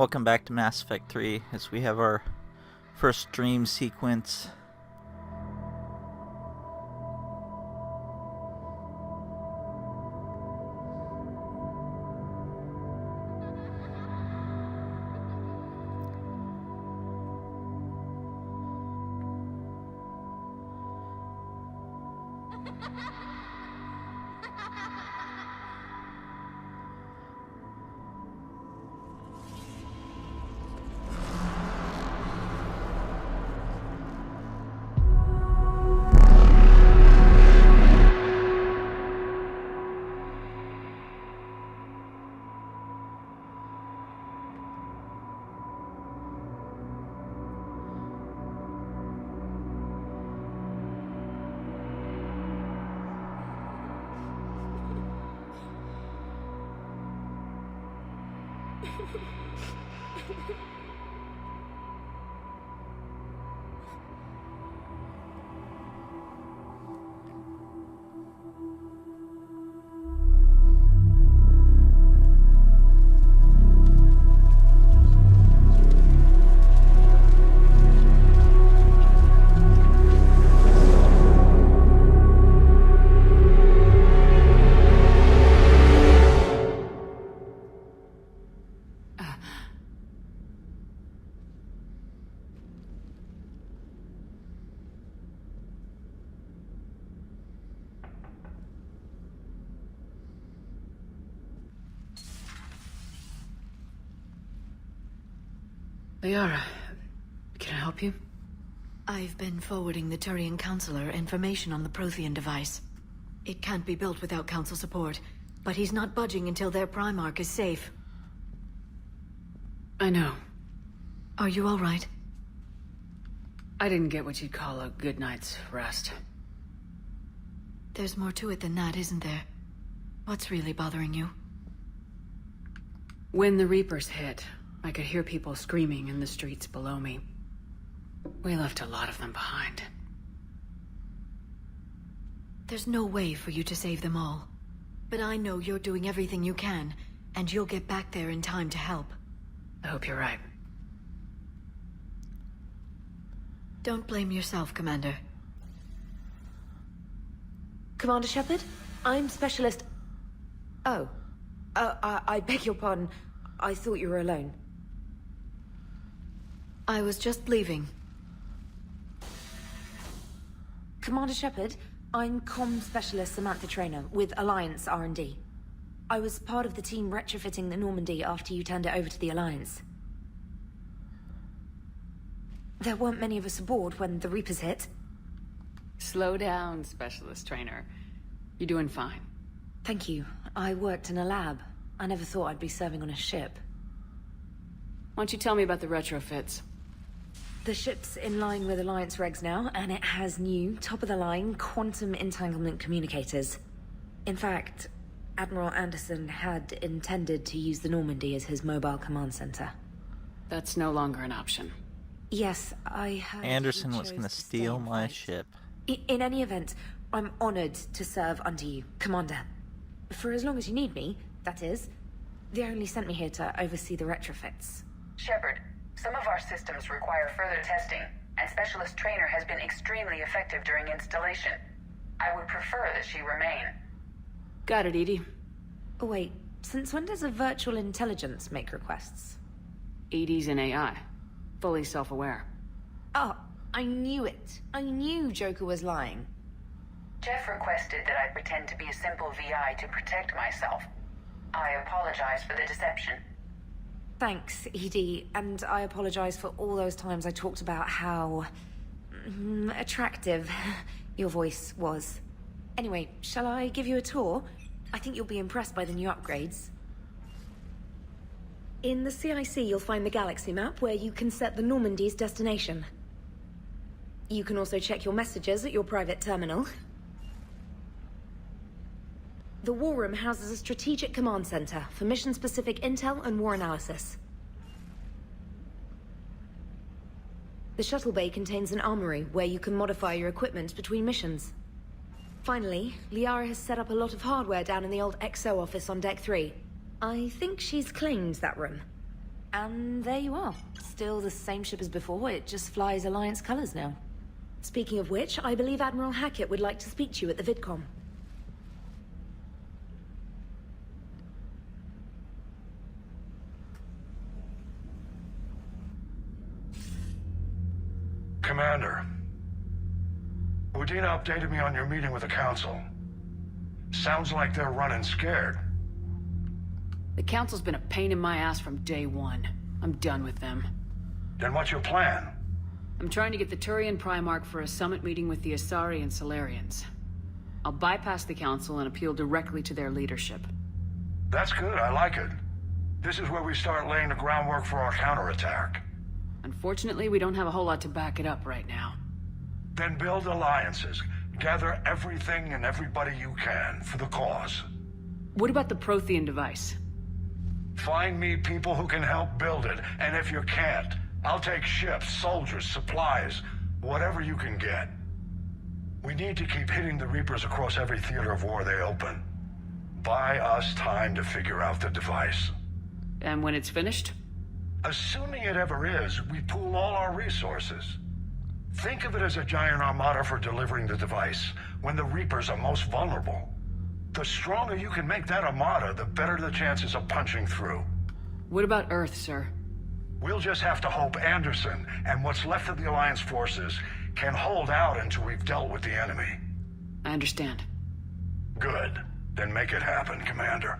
Welcome back to Mass Effect 3 as we have our first dream sequence. Liara, can I help you? I've been forwarding the Turian Counselor information on the Prothean device. It can't be built without Council support, but he's not budging until their Primarch is safe. I know. Are you all right? I didn't get what you'd call a good night's rest. There's more to it than that, isn't there? What's really bothering you? When the Reapers hit, I could hear people screaming in the streets below me. We left a lot of them behind. There's no way for you to save them all. But I know you're doing everything you can, and you'll get back there in time to help. I hope you're right. Don't blame yourself, Commander. Commander Shepard, I'm Specialist... Oh. I beg your pardon. I thought you were alone. I was just leaving. Commander Shepard, I'm Comm Specialist Samantha Traynor with Alliance R&D. I was part of the team retrofitting the Normandy after you turned it over to the Alliance. There weren't many of us aboard when the Reapers hit. Slow down, Specialist Trainer. You're doing fine. Thank you. I worked in a lab. I never thought I'd be serving on a ship. Why don't you tell me about the retrofits? The ship's in line with Alliance regs now, and it has new, top-of-the-line, quantum entanglement communicators. In fact, Admiral Anderson had intended to use the Normandy as his mobile command center. That's no longer an option. Yes, I heard Anderson he was chose gonna to stay steal and my fight. ship. In any event, I'm honored to serve under you, Commander. For as long as you need me, that is. They only sent me here to oversee the retrofits. Shepard, some of our systems require further testing, and Specialist Trainer has been extremely effective during installation. I would prefer that she remain. Got it, Edie. Oh, wait, since when does a virtual intelligence make requests? Edie's an AI. Fully self-aware. Oh, I knew it. I knew Joker was lying. Jeff requested that I pretend to be a simple VI to protect myself. I apologize for the deception. Thanks, Edie, and I apologize for all those times I talked about how... attractive your voice was. Anyway, shall I give you a tour? I think you'll be impressed by the new upgrades. In the CIC, you'll find the galaxy map where you can set the Normandy's destination. You can also check your messages at your private terminal. The War Room houses a strategic command center for mission-specific intel and war analysis. The shuttle bay contains an armory where you can modify your equipment between missions. Finally, Liara has set up a lot of hardware down in the old XO office on Deck 3. I think she's claimed that room. And there you are. Still the same ship as before, it just flies Alliance colors now. Speaking of which, I believe Admiral Hackett would like to speak to you at the VidCom. Commander, Udina updated me on your meeting with the Council. Sounds like they're running scared. The Council's been a pain in my ass from day one. I'm done with them. Then what's your plan? I'm trying to get the Turian Primarch for a summit meeting with the Asari and Solarians. I'll bypass the Council and appeal directly to their leadership. That's good, I like it. This is where we start laying the groundwork for our counterattack. Unfortunately, we don't have a whole lot to back it up right now. Then build alliances. Gather everything and everybody you can for the cause. What about the Prothean device? Find me people who can help build it, and if you can't, I'll take ships, soldiers, supplies, whatever you can get. We need to keep hitting the Reapers across every theater of war they open. Buy us time to figure out the device. And when it's finished? Assuming it ever is, we pool all our resources. Think of it as a giant armada for delivering the device, when the Reapers are most vulnerable. The stronger you can make that armada, the better the chances of punching through. What about Earth, sir? We'll just have to hope Anderson, and what's left of the Alliance forces, can hold out until we've dealt with the enemy. I understand. Good. Then make it happen, Commander.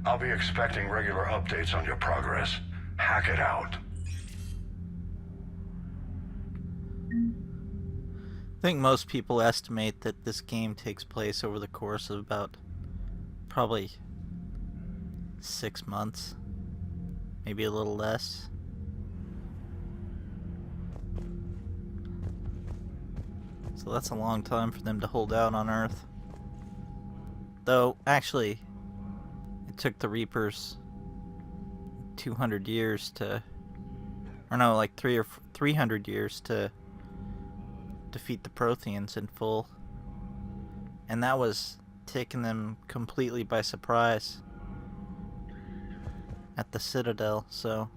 I'll be expecting regular updates on your progress. Hack it out. I think most people estimate that this game takes place over the course of about probably 6 months, maybe a little less. So that's a long time for them to hold out on Earth. Though, actually, it took the Reapers 200 years to, or no, like 300 years to defeat the Protheans in full. And that was taking them completely by surprise at the Citadel, so...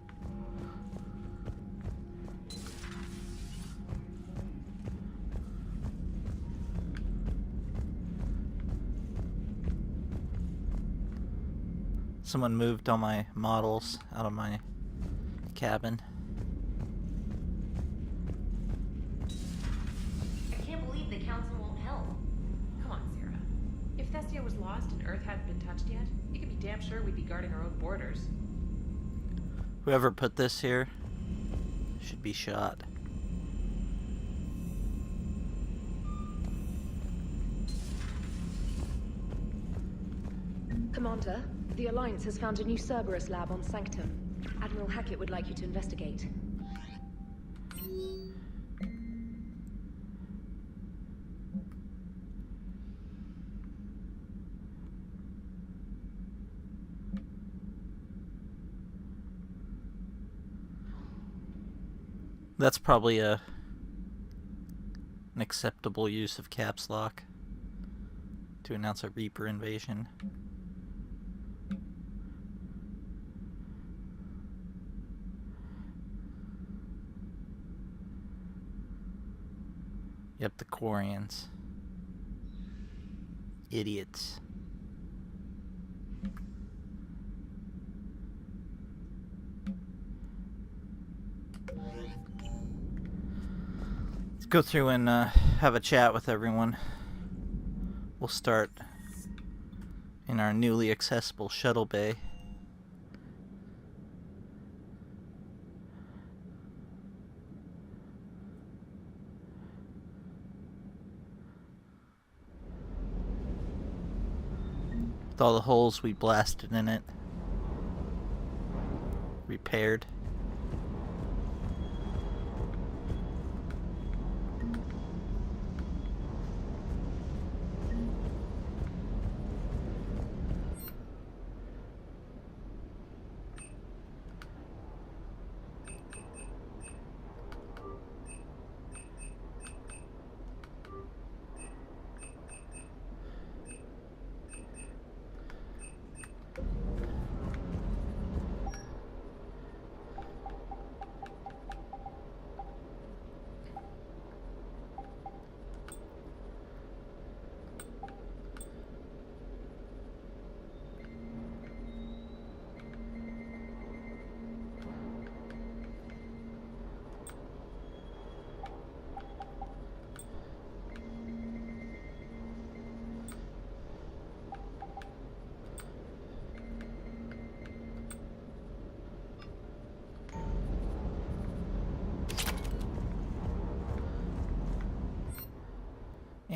Someone moved all my models out of my cabin. I can't believe the Council won't help. Come on, Sarah. If Thestia was lost and Earth hadn't been touched yet, you can be damn sure we'd be guarding our own borders. Whoever put this here should be shot. Commander, the Alliance has found a new Cerberus lab on Sanctum. Admiral Hackett would like you to investigate. That's probably an acceptable use of caps lock to announce a Reaper invasion. Yep, the Quarians. Idiots. Let's go through and have a chat with everyone. We'll start in our newly accessible shuttle bay. With all the holes we blasted in it repaired.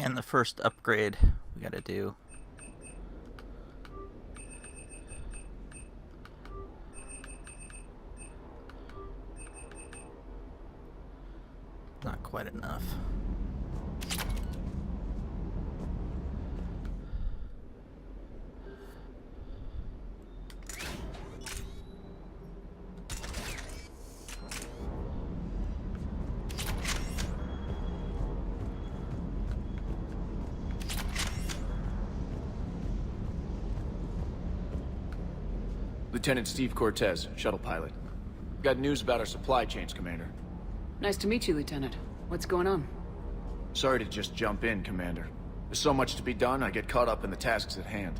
And the first upgrade we gotta do. Not quite enough. Lieutenant Steve Cortez, shuttle pilot. Got news about our supply chains, Commander. Nice to meet you, Lieutenant. What's going on? Sorry to just jump in, Commander. There's so much to be done, I get caught up in the tasks at hand.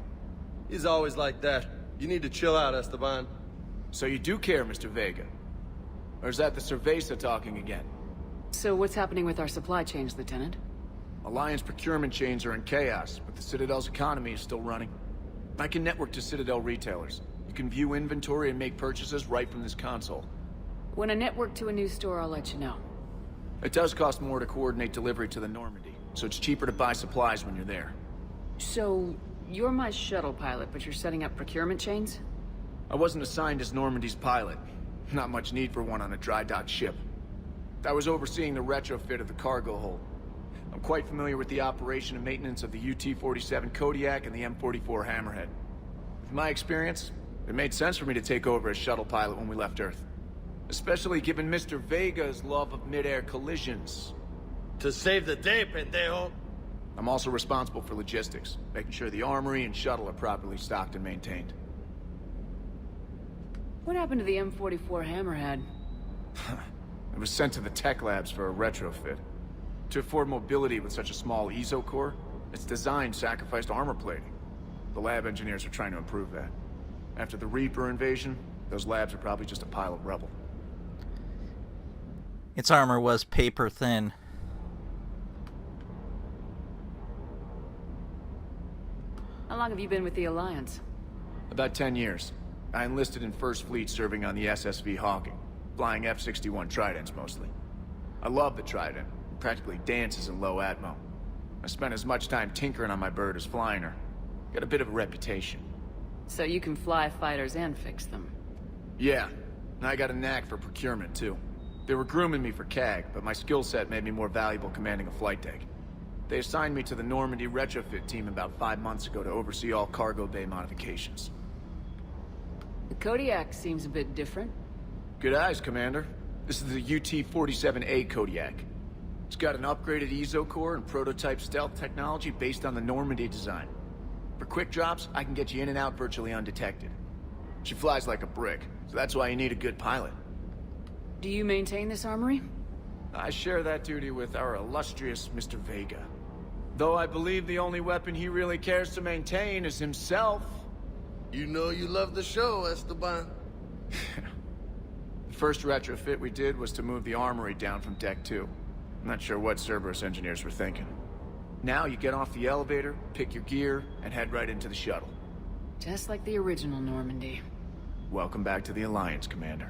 He's always like that. You need to chill out, Esteban. So you do care, Mr. Vega? Or is that the Cerveza talking again? So what's happening with our supply chains, Lieutenant? Alliance procurement chains are in chaos, but the Citadel's economy is still running. I can network to Citadel retailers. You can view inventory and make purchases right from this console. When I network to a new store, I'll let you know. It does cost more to coordinate delivery to the Normandy, so it's cheaper to buy supplies when you're there. So, you're my shuttle pilot, but you're setting up procurement chains? I wasn't assigned as Normandy's pilot. Not much need for one on a dry dock ship. I was overseeing the retrofit of the cargo hold. I'm quite familiar with the operation and maintenance of the UT-47 Kodiak and the M44 Hammerhead. With my experience, it made sense for me to take over as shuttle pilot when we left Earth. Especially given Mr. Vega's love of mid-air collisions. To save the day, pendejo. I'm also responsible for logistics, making sure the armory and shuttle are properly stocked and maintained. What happened to the M44 Hammerhead? It was sent to the tech labs for a retrofit. To afford mobility with such a small ESO core, its design sacrificed armor plating. The lab engineers are trying to improve that. After the Reaper invasion, those labs are probably just a pile of rubble. Its armor was paper thin. How long have you been with the Alliance? About 10 years. I enlisted in First Fleet serving on the SSV Hawking, flying F-61 Tridents mostly. I love the Trident. It practically dances in low atmo. I spent as much time tinkering on my bird as flying her. Got a bit of a reputation. So you can fly fighters and fix them? Yeah, and I got a knack for procurement too. They were grooming me for CAG, but my skill set made me more valuable commanding a flight deck. They assigned me to the Normandy retrofit team about 5 months ago to oversee all cargo bay modifications. The Kodiak seems a bit different. Good eyes, Commander. This is the UT-47A Kodiak. It's got an upgraded ESO core and prototype stealth technology based on the Normandy design. For quick drops, I can get you in and out virtually undetected. She flies like a brick, so that's why you need a good pilot. Do you maintain this armory? I share that duty with our illustrious Mr. Vega. Though I believe the only weapon he really cares to maintain is himself. You know you love the show, Esteban. The first retrofit we did was to move the armory down from Deck 2. I'm not sure what Cerberus engineers were thinking. Now you get off the elevator, pick your gear, and head right into the shuttle. Just like the original Normandy. Welcome back to the Alliance, Commander.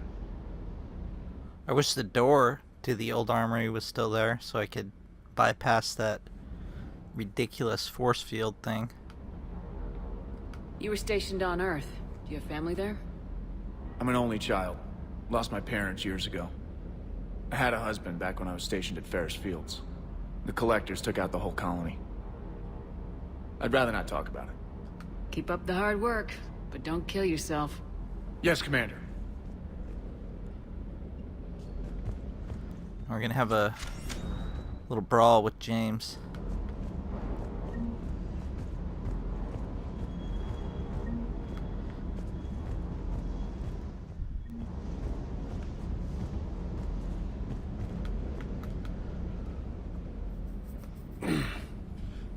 I wish the door to the old armory was still there so I could bypass that ridiculous force field thing. You were stationed on Earth. Do you have family there? I'm an only child. Lost my parents years ago. I had a husband back when I was stationed at Ferris Fields. The Collectors took out the whole colony. I'd rather not talk about it. Keep up the hard work, but don't kill yourself. Yes, Commander. We're gonna have a little brawl with James.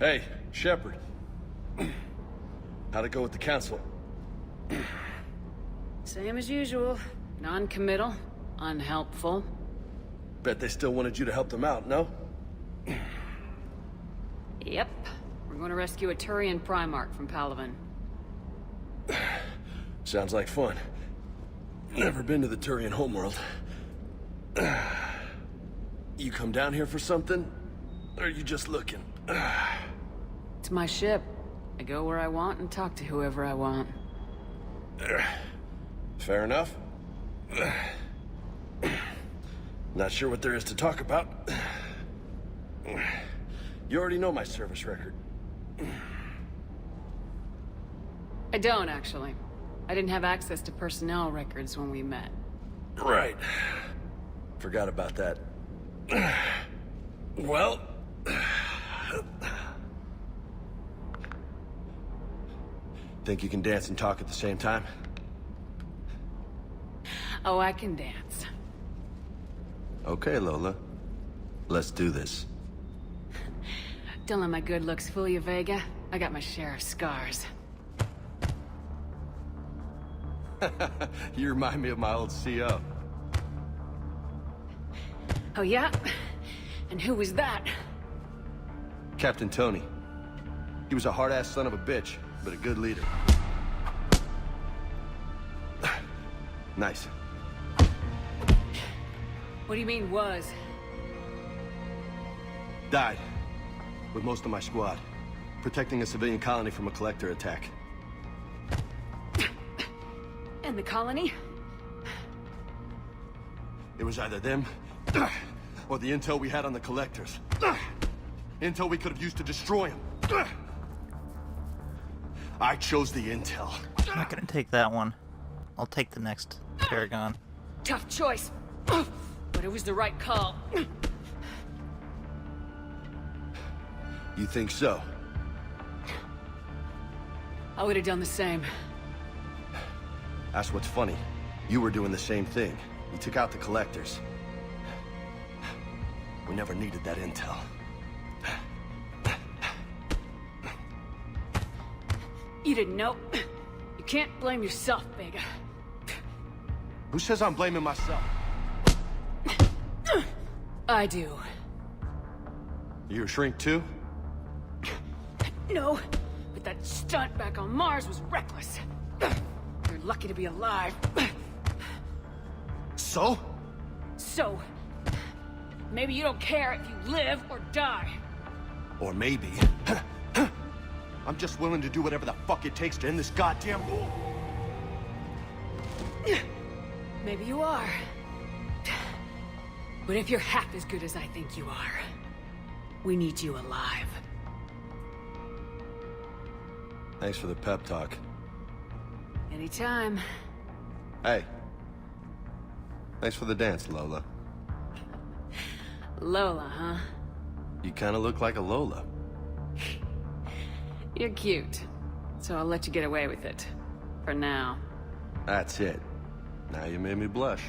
Hey, Shepard. How'd it go with the council? Same as usual. Non-committal, unhelpful. Bet they still wanted you to help them out, no? Yep. We're going to rescue a Turian Primarch from Palaven. Sounds like fun. Never been to the Turian homeworld. You come down here for something? Or are you just looking? It's my ship. I go where I want and talk to whoever I want. Fair enough. Not sure what there is to talk about. You already know my service record. I don't, actually. I didn't have access to personnel records when we met. Right. Forgot about that. Well... Think you can dance and talk at the same time? Oh, I can dance. Okay, Lola. Let's do this. Don't let my good looks fool you, Vega. I got my share of scars. You remind me of my old CO. Oh, yeah? And who was that? Captain Tony. He was a hard-ass son of a bitch, but a good leader. Nice. What do you mean, was? Died. With most of my squad. Protecting a civilian colony from a collector attack. And the colony? It was either them, or the intel we had on the collectors. Intel we could have used to destroy them. I chose the intel. I'm not gonna take that one. I'll take the next Paragon. Tough choice. But it was the right call. You think so? I would have done the same. That's what's funny. You were doing the same thing. You took out the collectors. We never needed that intel. You didn't know. You can't blame yourself, Vega. Who says I'm blaming myself? I do. You a shrink too? No, but that stunt back on Mars was reckless. You're lucky to be alive. So? So, maybe you don't care if you live or die. Or maybe... I'm just willing to do whatever the fuck it takes to end this goddamn war. Maybe you are. But if you're half as good as I think you are, we need you alive. Thanks for the pep talk. Anytime. Hey. Thanks for the dance, Lola. Lola, huh? You kinda look like a Lola. You're cute, so I'll let you get away with it. For now. That's it. Now you made me blush.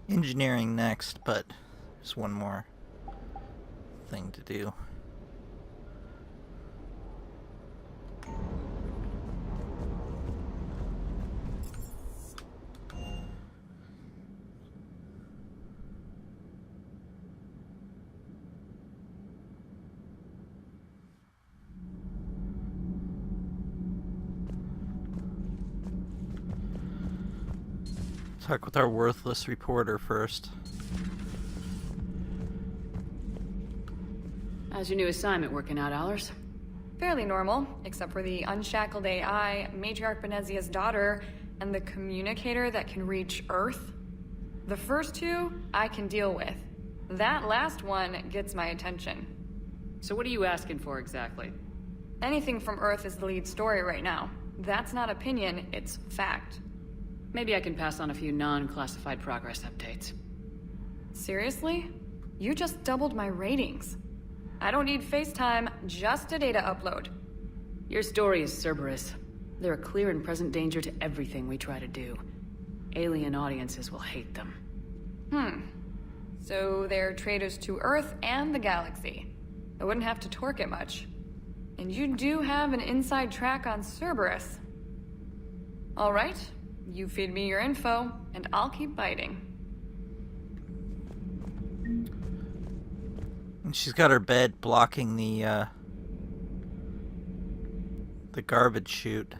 Engineering next, but there's one more thing to do. Talk with our worthless reporter first. How's your new assignment working out, Allers? Fairly normal, except for the unshackled AI, Matriarch Benezia's daughter, and the communicator that can reach Earth. The first two, I can deal with. That last one gets my attention. So what are you asking for exactly? Anything from Earth is the lead story right now. That's not opinion, it's fact. Maybe I can pass on a few non-classified progress updates. Seriously? You just doubled my ratings. I don't need FaceTime, just a data upload. Your story is Cerberus. They're a clear and present danger to everything we try to do. Alien audiences will hate them. So they're traitors to Earth and the galaxy. I wouldn't have to torque it much. And you do have an inside track on Cerberus. All right, you feed me your info, and I'll keep biting. And she's got her bed blocking the garbage chute.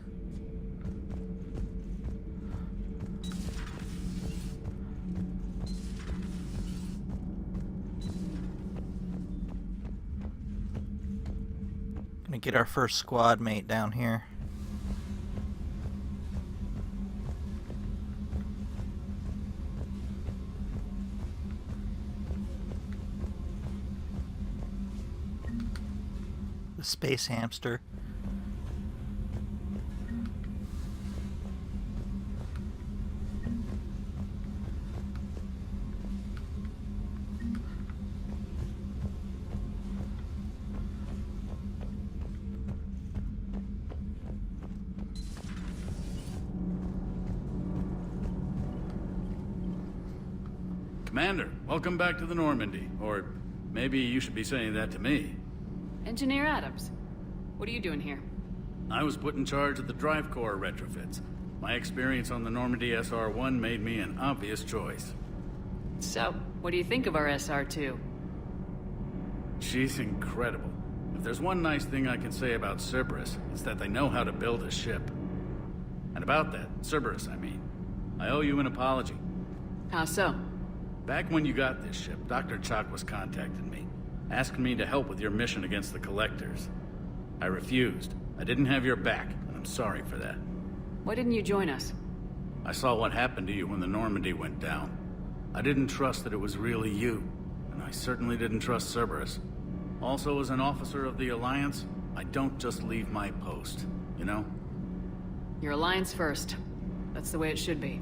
get our first squad mate down here. The space hamster. Commander, welcome back to the Normandy. Or maybe you should be saying that to me. Engineer Adams, what are you doing here? I was put in charge of the drive core retrofits. My experience on the Normandy SR-1 made me an obvious choice. So, what do you think of our SR-2? She's incredible. If there's one nice thing I can say about Cerberus, it's that they know how to build a ship. And about that, Cerberus, I mean, I owe you an apology. How so? Back when you got this ship, Dr. Chalk was contacting me, asking me to help with your mission against the Collectors. I refused. I didn't have your back, and I'm sorry for that. Why didn't you join us? I saw what happened to you when the Normandy went down. I didn't trust that it was really you, and I certainly didn't trust Cerberus. Also, as an officer of the Alliance, I don't just leave my post, you know? Your Alliance first. That's the way it should be.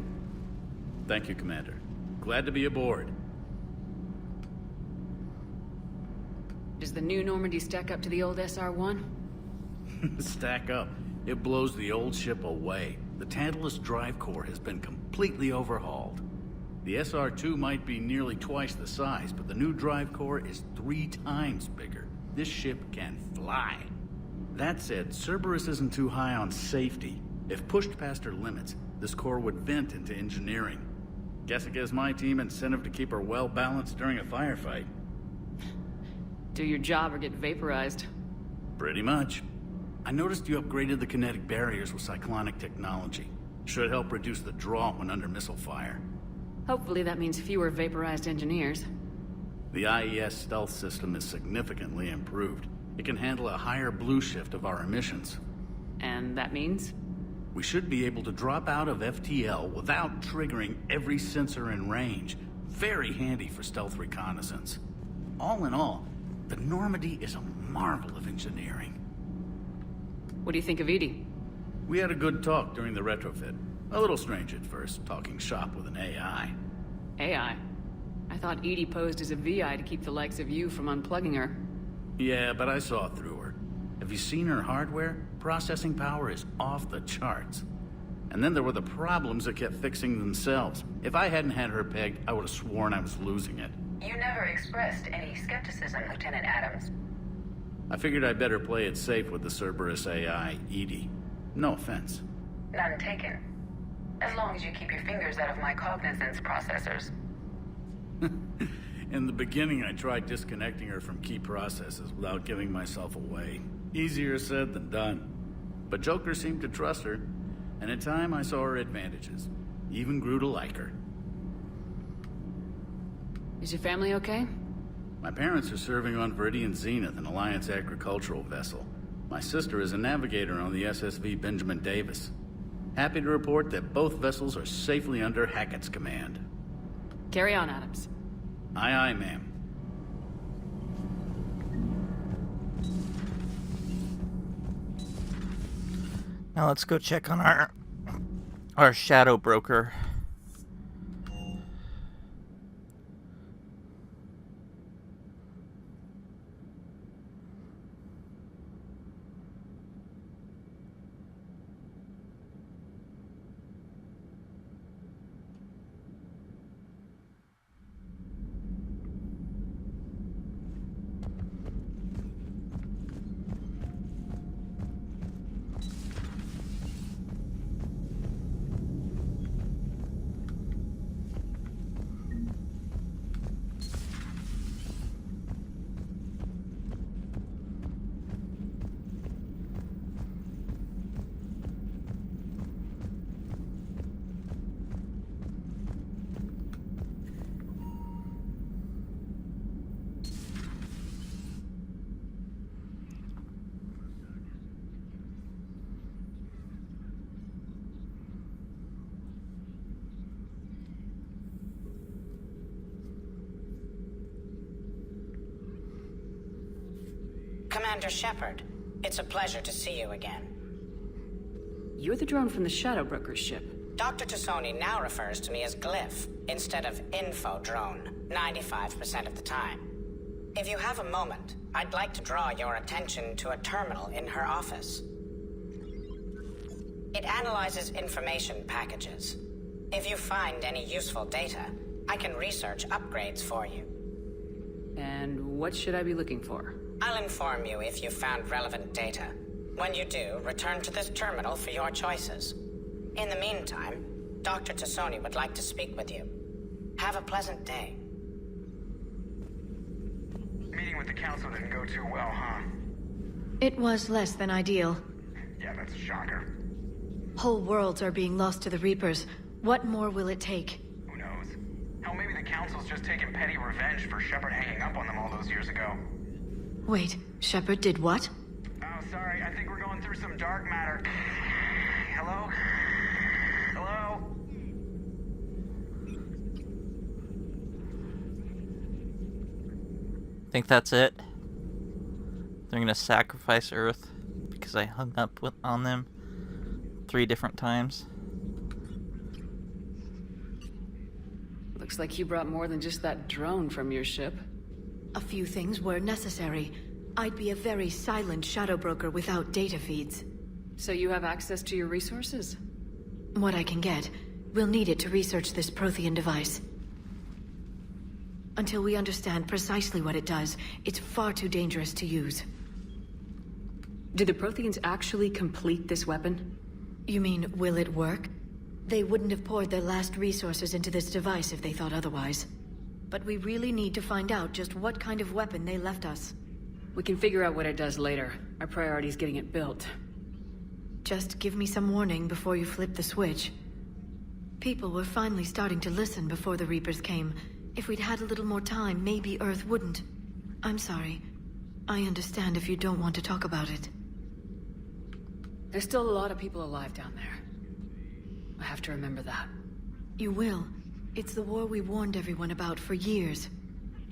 Thank you, Commander. Glad to be aboard. Does the new Normandy stack up to the old SR-1? Stack up. It blows the old ship away. The Tantalus drive core has been completely overhauled. The SR-2 might be nearly twice the size, but the new drive core is 3 times bigger. This ship can fly. That said, Cerberus isn't too high on safety. If pushed past her limits, this core would vent into engineering. Guess it gives my team incentive to keep her well-balanced during a firefight. Do your job or get vaporized. Pretty much. I noticed you upgraded the kinetic barriers with cyclonic technology. Should help reduce the draw when under missile fire. Hopefully that means fewer vaporized engineers. The IES stealth system is significantly improved. It can handle a higher blue shift of our emissions. And that means? We should be able to drop out of FTL without triggering every sensor in range. Very handy for stealth reconnaissance. All in all, the Normandy is a marvel of engineering. What do you think of Edie? We had a good talk during the retrofit. A little strange at first, talking shop with an AI. AI? I thought Edie posed as a VI to keep the likes of you from unplugging her. Yeah, but I saw through her. Have you seen her hardware? Processing power is off the charts. And then there were the problems that kept fixing themselves. If I hadn't had her pegged, I would have sworn I was losing it. You never expressed any skepticism, Lieutenant Adams. I figured I'd better play it safe with the Cerberus AI, Edie. No offense. None taken. As long as you keep your fingers out of my cognizance processors. In the beginning, I tried disconnecting her from key processes without giving myself away. Easier said than done. But Joker seemed to trust her, and in time I saw her advantages. Even grew to like her. Is your family okay? My parents are serving on Viridian Zenith, an Alliance agricultural vessel. My sister is a navigator on the SSV Benjamin Davis. Happy to report that both vessels are safely under Hackett's command. Carry on, Adams. Aye, aye, ma'am. Now let's go check on our shadow broker. Commander Shepard. It's a pleasure to see you again. You're the drone from the Shadow Broker's ship. Dr. Tassoni now refers to me as Glyph, instead of Info Drone, 95% of the time. If you have a moment, I'd like to draw your attention to a terminal in her office. It analyzes information packages. If you find any useful data, I can research upgrades for you. And what should I be looking for? I'll inform you if you found relevant data. When you do, return to this terminal for your choices. In the meantime, Dr. Tassoni would like to speak with you. Have a pleasant day. Meeting with the council didn't go too well, huh? It was less than ideal. Yeah, that's a shocker. Whole worlds are being lost to the Reapers. What more will it take? Who knows? Hell, maybe the council's just taking petty revenge for Shepard hanging up on them all those years ago. Wait, Shepard did what? Oh, sorry, I think we're going through some dark matter. Hello? Hello? Think that's it? They're gonna sacrifice Earth because I hung up on them 3 different times. Looks like you brought more than just that drone from your ship. A few things were necessary. I'd be a very silent shadow broker without data feeds. So you have access to your resources? What I can get. We'll need it to research this Prothean device. Until we understand precisely what it does, it's far too dangerous to use. Did the Protheans actually complete this weapon? You mean, will it work? They wouldn't have poured their last resources into this device if they thought otherwise. But we really need to find out just what kind of weapon they left us. We can figure out what it does later. Our priority is getting it built. Just give me some warning before you flip the switch. People were finally starting to listen before the Reapers came. If we'd had a little more time, maybe Earth wouldn't. I'm sorry. I understand if you don't want to talk about it. There's still a lot of people alive down there. I have to remember that. You will. It's the war we warned everyone about for years.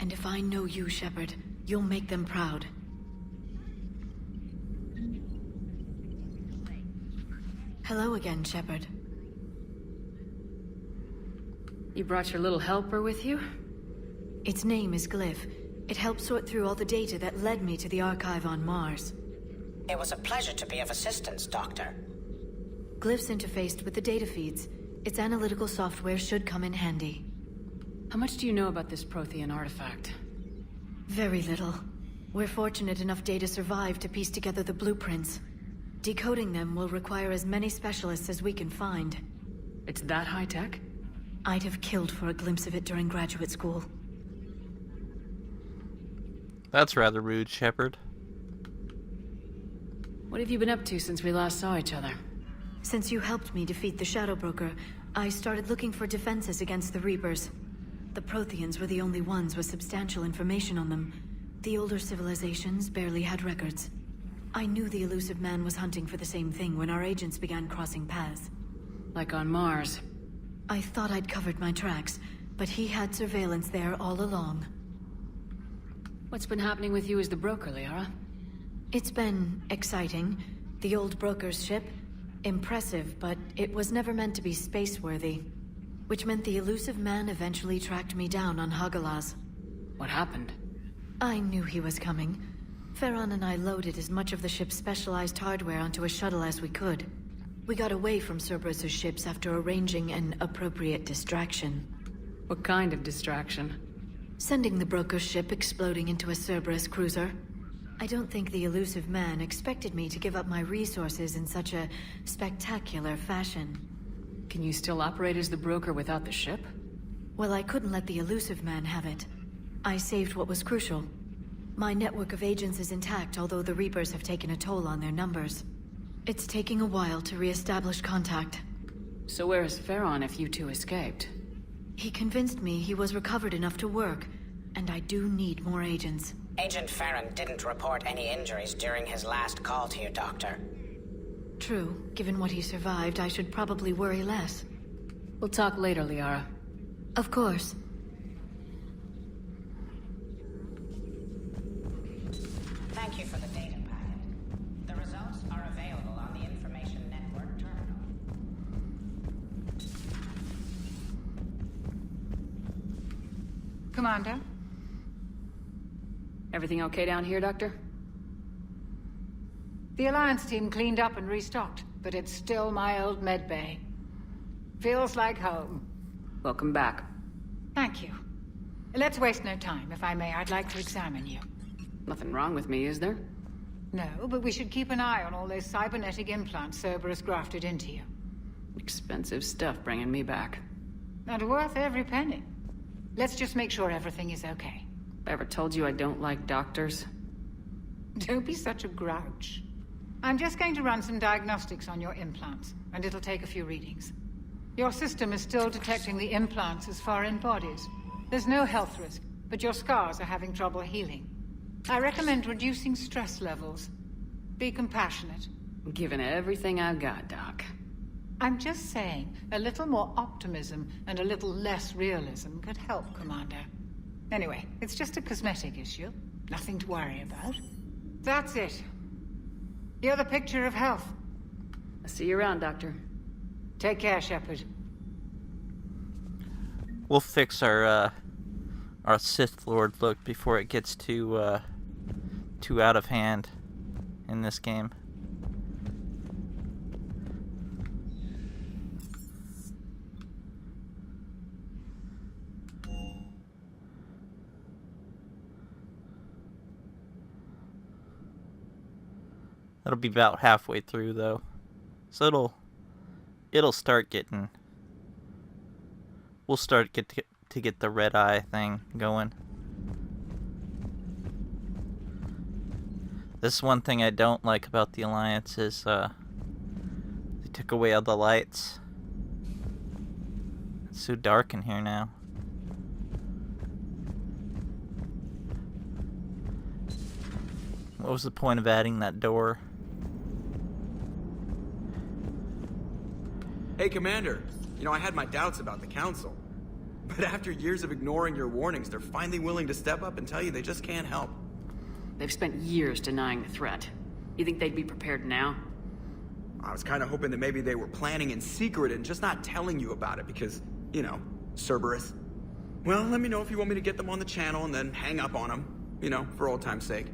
And if I know you, Shepard, you'll make them proud. Hello again, Shepard. You brought your little helper with you? Its name is Glyph. It helped sort through all the data that led me to the archive on Mars. It was a pleasure to be of assistance, Doctor. Glyph's interfaced with the data feeds. Its analytical software should come in handy. How much do you know about this Prothean artifact? Very little. We're fortunate enough data survived to piece together the blueprints. Decoding them will require as many specialists as we can find. It's that high-tech? I'd have killed for a glimpse of it during graduate school. That's rather rude, Shepard. What have you been up to since we last saw each other? Since you helped me defeat the Shadow Broker, I started looking for defenses against the Reapers. The Protheans were the only ones with substantial information on them. The older civilizations barely had records. I knew the elusive man was hunting for the same thing when our agents began crossing paths. Like on Mars. I thought I'd covered my tracks, but he had surveillance there all along. What's been happening with you as the broker, Liara? It's been exciting. The old broker's ship, impressive, but it was never meant to be space-worthy. Which meant the elusive man eventually tracked me down on Hagalaz. What happened? I knew he was coming. Farron and I loaded as much of the ship's specialized hardware onto a shuttle as we could. We got away from Cerberus' ships after arranging an appropriate distraction. What kind of distraction? Sending the broker's ship exploding into a Cerberus cruiser. I don't think the elusive man expected me to give up my resources in such a spectacular fashion. Can you still operate as the broker without the ship? Well, I couldn't let the elusive man have it. I saved what was crucial. My network of agents is intact, although the Reapers have taken a toll on their numbers. It's taking a while to re-establish contact. So where is Farron if you two escaped? He convinced me he was recovered enough to work, and I do need more agents. Agent Farron didn't report any injuries during his last call to you, Doctor. True. Given what he survived, I should probably worry less. We'll talk later, Liara. Of course. Thank you for the data. Commander? Everything okay down here, Doctor? The Alliance team cleaned up and restocked, but it's still my old medbay. Feels like home. Welcome back. Thank you. Let's waste no time. If I may, I'd like to examine you. Nothing wrong with me, is there? No, but we should keep an eye on all those cybernetic implants Cerberus grafted into you. Expensive stuff bringing me back. And worth every penny. Let's just make sure everything is okay. Ever told you I don't like doctors? Don't be such a grouch. I'm just going to run some diagnostics on your implants, and it'll take a few readings. Your system is still detecting the implants as foreign bodies. There's no health risk, but your scars are having trouble healing. I recommend reducing stress levels. Be compassionate. I'm giving everything I've got, Doc. I'm just saying, a little more optimism and a little less realism could help, Commander. Anyway, it's just a cosmetic issue. Nothing to worry about. That's it. You're the picture of health. I'll see you around, Doctor. Take care, Shepard. We'll fix our Sith Lord look before it gets too out of hand in this game. That'll be about halfway through though, so it'll start getting. We'll start to get the red eye thing going. This is one thing I don't like about the Alliance is they took away all the lights. It's so dark in here now. What was the point of adding that door? Hey, Commander. You know, I had my doubts about the Council. But after years of ignoring your warnings, they're finally willing to step up and tell you they just can't help. They've spent years denying the threat. You think they'd be prepared now? I was kind of hoping that maybe they were planning in secret and just not telling you about it because, you know, Cerberus. Well, let me know if you want me to get them on the channel and then hang up on them. You know, for old time's sake.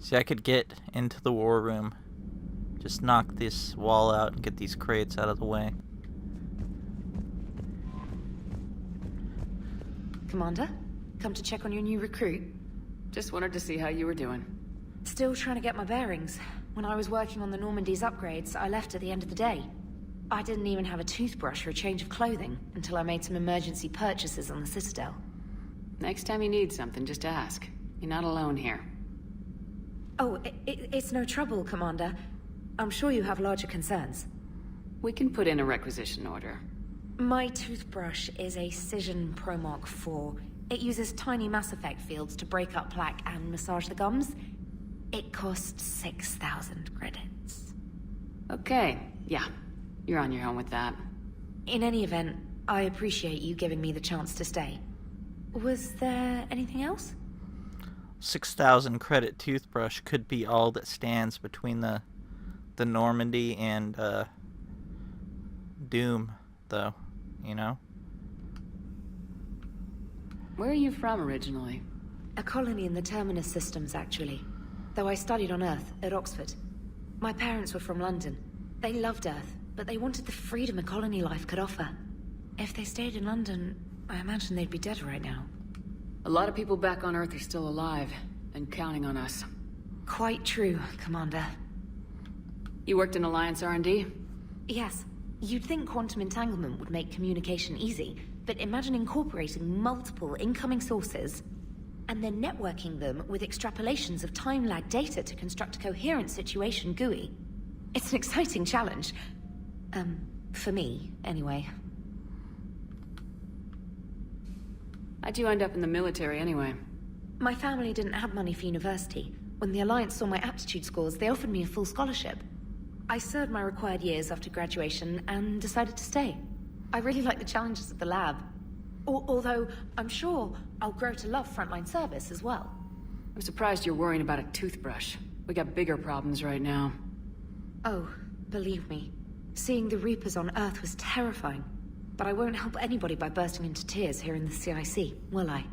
See, I could get into the war room. Just knock this wall out and get these crates out of the way. Commander, come to check on your new recruit. Just wanted to see how you were doing. Still trying to get my bearings. When I was working on the Normandy's upgrades, I left at the end of the day. I didn't even have a toothbrush or a change of clothing until I made some emergency purchases on the Citadel. Next time you need something, just ask. You're not alone here. Oh, it's no trouble, Commander. I'm sure you have larger concerns. We can put in a requisition order. My toothbrush is a Cision Pro Mark IV. It uses tiny Mass Effect fields to break up plaque and massage the gums. It costs 6,000 credits. Okay, yeah. You're on your own with that. In any event, I appreciate you giving me the chance to stay. Was there anything else? 6,000 credit toothbrush could be all that stands between the Normandy and Doom, though, you know? Where are you from originally? A colony in the Terminus systems, actually. Though I studied on Earth, at Oxford. My parents were from London. They loved Earth, but they wanted the freedom a colony life could offer. If they stayed in London, I imagine they'd be dead right now. A lot of people back on Earth are still alive, and counting on us. Quite true, Commander. You worked in Alliance R&D? Yes. You'd think quantum entanglement would make communication easy, but imagine incorporating multiple incoming sources, and then networking them with extrapolations of time-lag data to construct a coherent situation GUI. It's an exciting challenge. For me, anyway. How'd you end up in the military anyway? My family didn't have money for university. When the Alliance saw my aptitude scores, they offered me a full scholarship. I served my required years after graduation and decided to stay. I really like the challenges of the lab. Although, I'm sure I'll grow to love frontline service as well. I'm surprised you're worrying about a toothbrush. We got bigger problems right now. Oh, believe me, seeing the Reapers on Earth was terrifying. But I won't help anybody by bursting into tears here in the CIC, will I?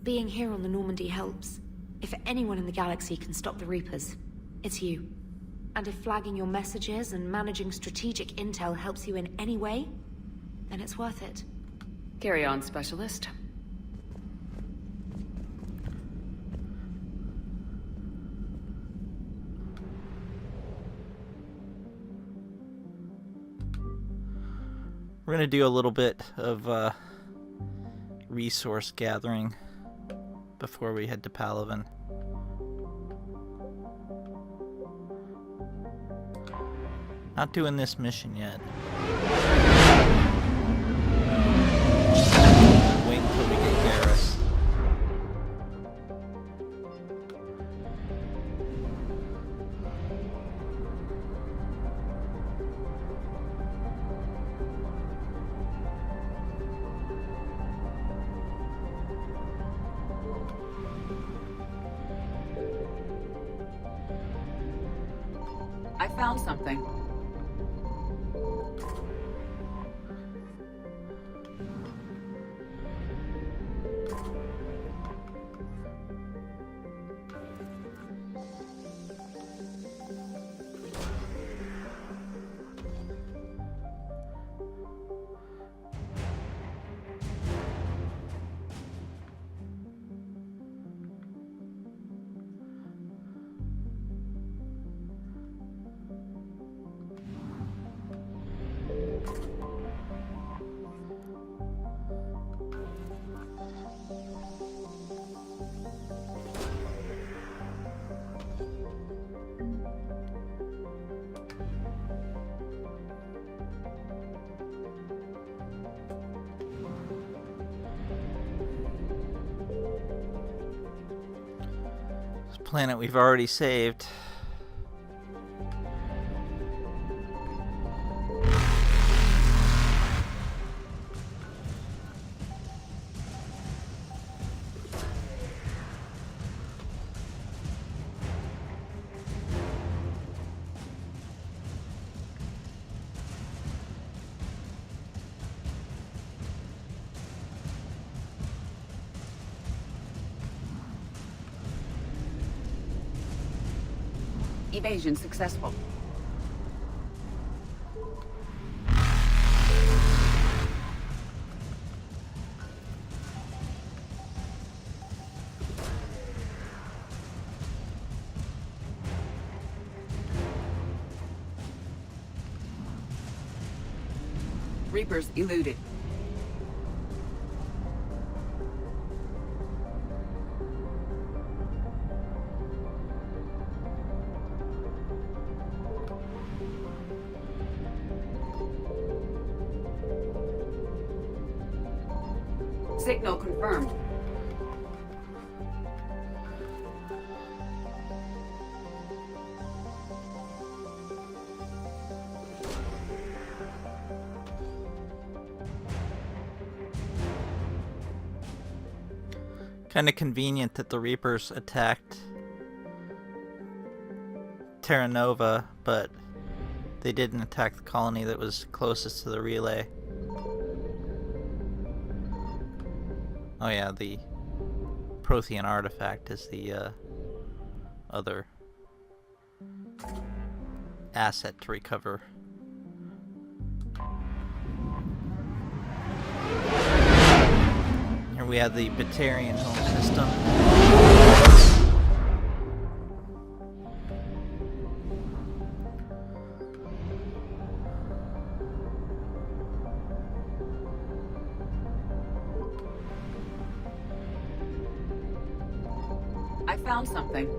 Being here on the Normandy helps. If anyone in the galaxy can stop the Reapers, it's you. And if flagging your messages and managing strategic intel helps you in any way, then it's worth it. Carry on, Specialist. We're gonna do a little bit of resource gathering before we head to Palaven. Not doing this mission yet. Wait until we get Garrus. I found something. Planet we've already saved. Evasion successful. Reapers eluded. Signal confirmed. Kind of convenient that the Reapers attacked Terra Nova, but they didn't attack the colony that was closest to the relay. Oh yeah, the Prothean artifact is the other asset to recover. Here we have the Batarian home system. I found something.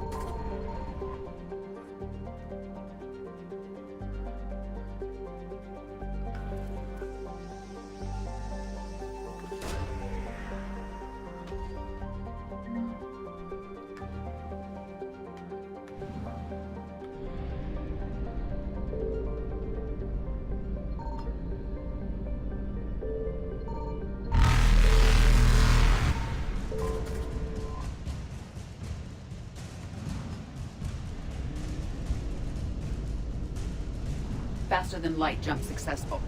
Faster than light jump successful.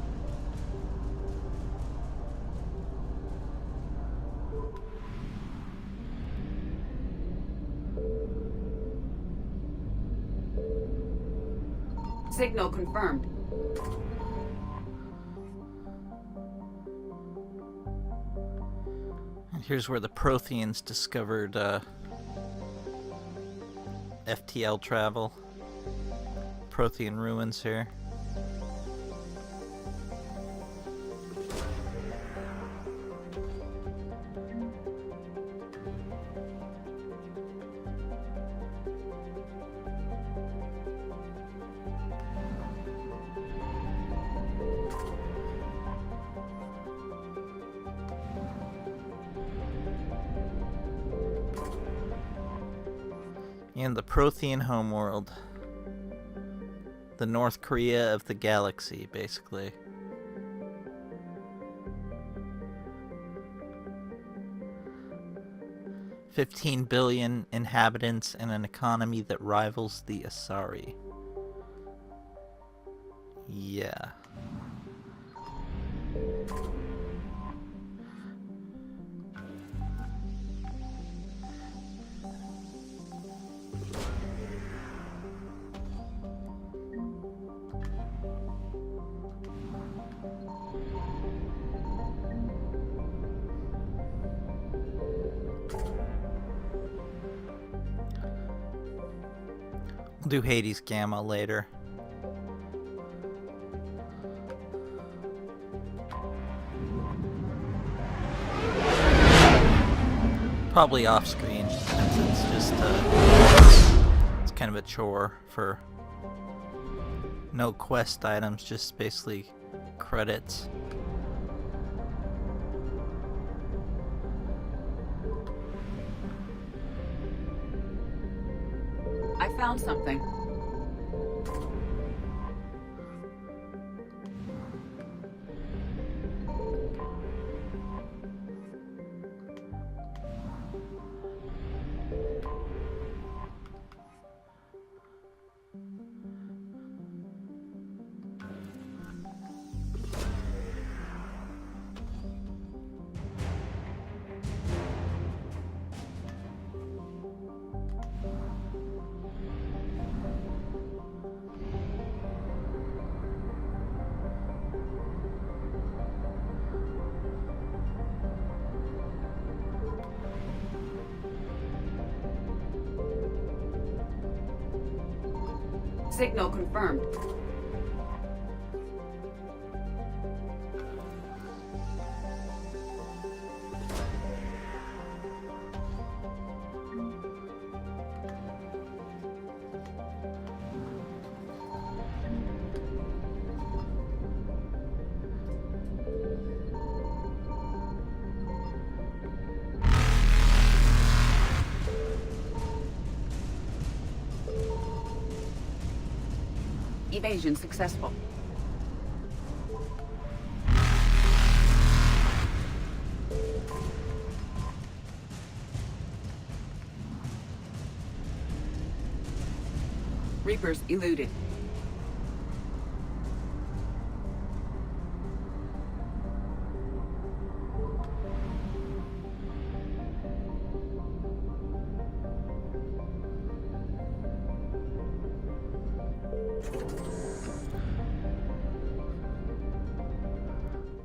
Signal confirmed. And here's where the Protheans discovered FTL travel. Prothean ruins here. And the Prothean homeworld. The North Korea of the galaxy, basically. $15 billion inhabitants and an economy that rivals the Asari. Yeah. We'll do Hades Gamma later. Probably off screen, since it's just it's kind of a chore for no quest items, just basically credits. I found something. Signal confirmed. Evasion successful. Reapers eluded.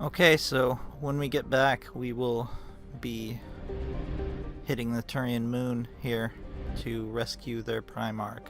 Okay, so when we get back, we will be hitting the Turian moon here to rescue their Primarch.